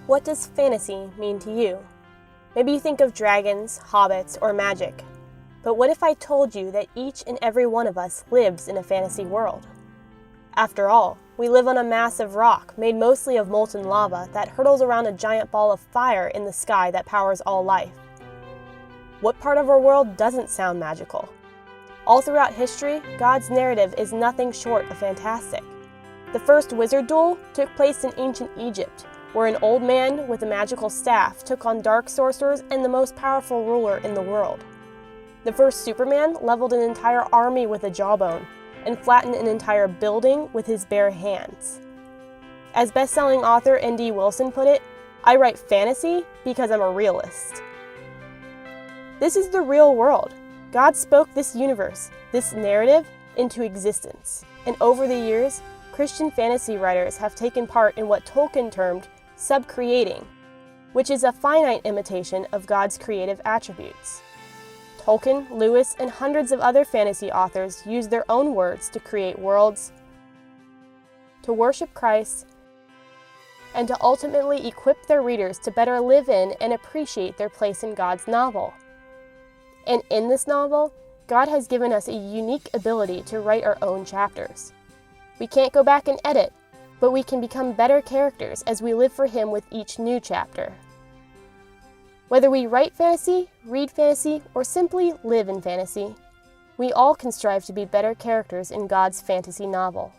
What does fantasy mean to you? Maybe you think of dragons, hobbits, or magic. But what if I told you that each and every one of us lives in a fantasy world? After all, we live on a massive rock made mostly of molten lava that hurtles around a giant ball of fire in the sky that powers all life. What part of our world doesn't sound magical? All throughout history, God's narrative is nothing short of fantastic. The first wizard duel took place in ancient Egypt, where an old man with a magical staff took on dark sorcerers and the most powerful ruler in the world. The first Superman leveled an entire army with a jawbone and flattened an entire building with his bare hands. As best-selling author N.D. Wilson put it, I write fantasy because I'm a realist. This is the real world. God spoke this universe, this narrative, into existence. And over the years, Christian fantasy writers have taken part in what Tolkien termed subcreating, which is a finite imitation of God's creative attributes. Tolkien, Lewis, and hundreds of other fantasy authors use their own words to create worlds, to worship Christ, and to ultimately equip their readers to better live in and appreciate their place in God's novel. And in this novel, God has given us a unique ability to write our own chapters. We can't go back and edit, but we can become better characters as we live for Him with each new chapter. Whether we write fantasy, read fantasy, or simply live in fantasy, we all can strive to be better characters in God's fantasy novel.